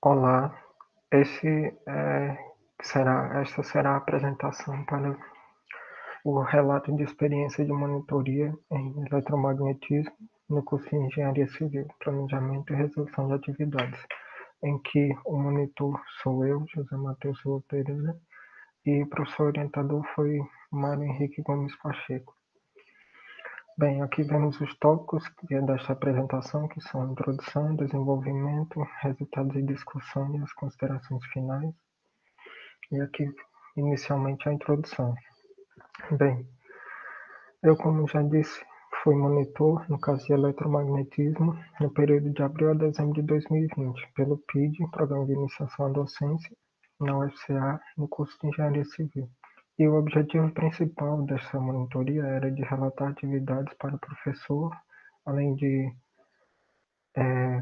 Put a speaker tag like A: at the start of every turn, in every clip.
A: Olá, esta será a apresentação para o relato de experiência de monitoria em eletromagnetismo no curso de Engenharia Civil, Planejamento e Resolução de Atividades, em que o monitor sou eu, José Matheus Silva Pereira, e o professor orientador foi Mário Henrique Gomes Pacheco. Bem, aqui vemos os tópicos desta apresentação, que são introdução, desenvolvimento, resultados de discussão e as considerações finais. E aqui, inicialmente, a introdução. Bem, eu, como já disse, fui monitor, no caso de eletromagnetismo, no período de abril a dezembro de 2020, pelo PID, Programa de Iniciação à Docência, na UFCA, no curso de Engenharia Civil. E o objetivo principal dessa monitoria era de relatar atividades para o professor, além de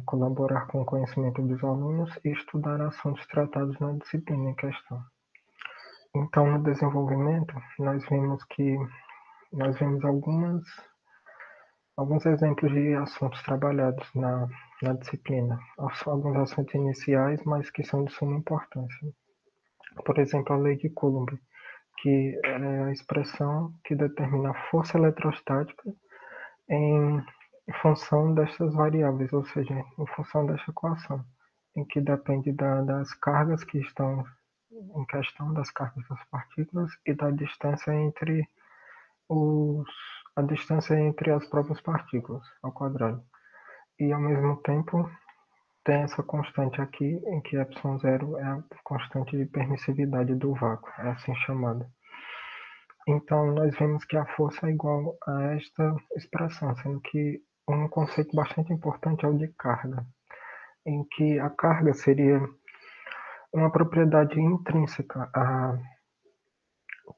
A: colaborar com o conhecimento dos alunos e estudar assuntos tratados na disciplina em questão. Então, no desenvolvimento, nós vemos alguns exemplos de assuntos trabalhados na disciplina, alguns assuntos iniciais, mas que são de suma importância. Por exemplo, a lei de Coulomb, que é a expressão que determina a força eletrostática em função destas variáveis, ou seja, em função desta equação, em que depende das cargas que estão em questão, das cargas das partículas e da distância entre a distância entre as próprias partículas ao quadrado. E ao mesmo tempo tem essa constante aqui, em que ε0 é a constante de permissividade do vácuo, é assim chamada. Então nós vemos que a força é igual a esta expressão, sendo que um conceito bastante importante é o de carga, em que a carga seria uma propriedade intrínseca a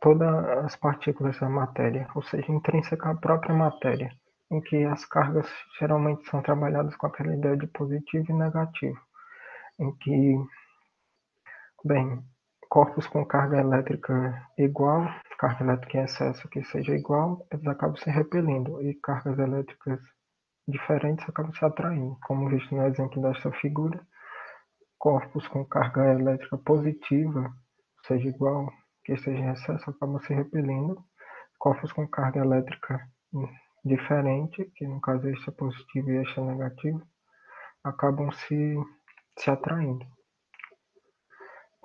A: todas as partículas da matéria, ou seja, intrínseca à própria matéria, em que as cargas geralmente são trabalhadas com aquela ideia de positivo e negativo, em que, bem, corpos com carga elétrica igual, carga elétrica em excesso que seja igual, eles acabam se repelindo, e cargas elétricas diferentes acabam se atraindo, como visto no exemplo desta figura. Corpos com carga elétrica positiva, seja igual, que esteja em excesso, acabam se repelindo. Corpos com carga elétrica diferente, que no caso este é positivo e este é negativo, acabam se atraindo.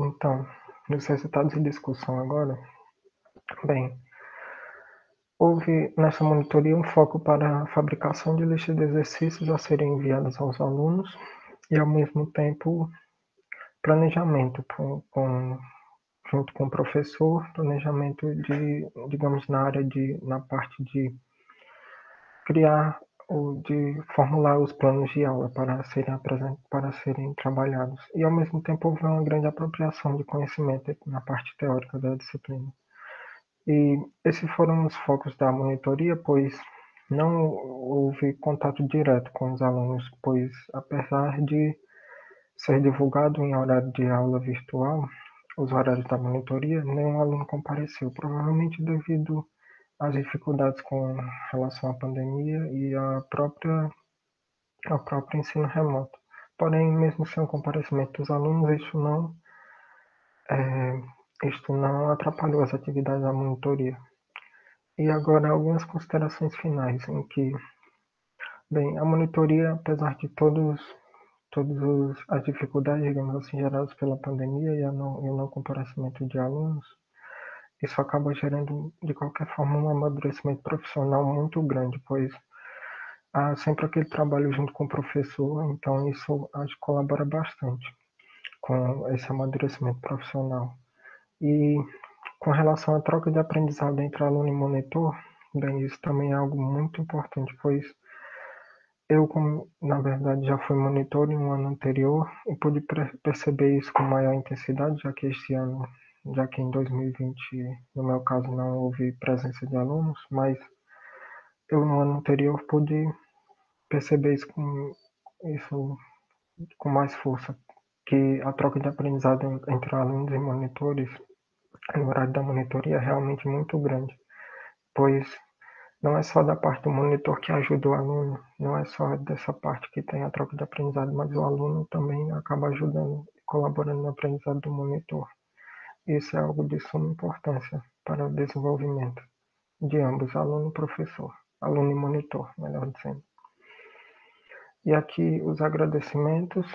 A: Então, nos resultados de discussão agora, bem, houve nessa monitoria um foco para a fabricação de listas de exercícios a serem enviadas aos alunos e, ao mesmo tempo, planejamento junto com o professor, planejamento digamos, na parte de criar ou de formular os planos de aula para serem trabalhados. E, ao mesmo tempo, houve uma grande apropriação de conhecimento na parte teórica da disciplina. E esses foram os focos da monitoria, pois não houve contato direto com os alunos, pois, apesar de ser divulgado em horário de aula virtual, os horários da monitoria, nenhum aluno compareceu, provavelmente devido às dificuldades com relação à pandemia e ao próprio ensino remoto. Porém, mesmo sem o comparecimento dos alunos, isto não atrapalhou as atividades da monitoria. E agora algumas considerações finais, em que, bem, a monitoria, apesar de todas as dificuldades, digamos assim, geradas pela pandemia e o não comparecimento de alunos, isso acaba gerando, de qualquer forma, um amadurecimento profissional muito grande, pois há sempre aquele trabalho junto com o professor, então isso acho que colabora bastante com esse amadurecimento profissional. E com relação à troca de aprendizado entre aluno e monitor, bem, isso também é algo muito importante, pois eu, como na verdade já fui monitor em um ano anterior, e pude perceber isso com maior intensidade, já que em 2020, no meu caso, não houve presença de alunos, mas eu no ano anterior pude perceber isso com mais força, que a troca de aprendizado entre alunos e monitores no horário da monitoria é realmente muito grande, pois Não é só da parte do monitor que ajuda o aluno, não é só dessa parte que tem a troca de aprendizado, mas o aluno também acaba ajudando, colaborando no aprendizado do monitor. Isso é algo de suma importância para o desenvolvimento de ambos, aluno e professor, aluno e monitor, melhor dizendo. E aqui os agradecimentos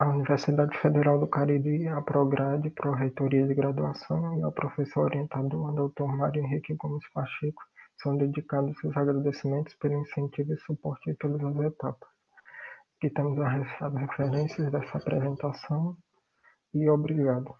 A: à Universidade Federal do Cariri, à Prograde, Pró-Reitoria de Graduação e ao professor orientador, Dr. Mário Henrique Gomes Pacheco, são dedicados os agradecimentos pelo incentivo e suporte em todas as etapas. Aqui temos as referências dessa apresentação e obrigado.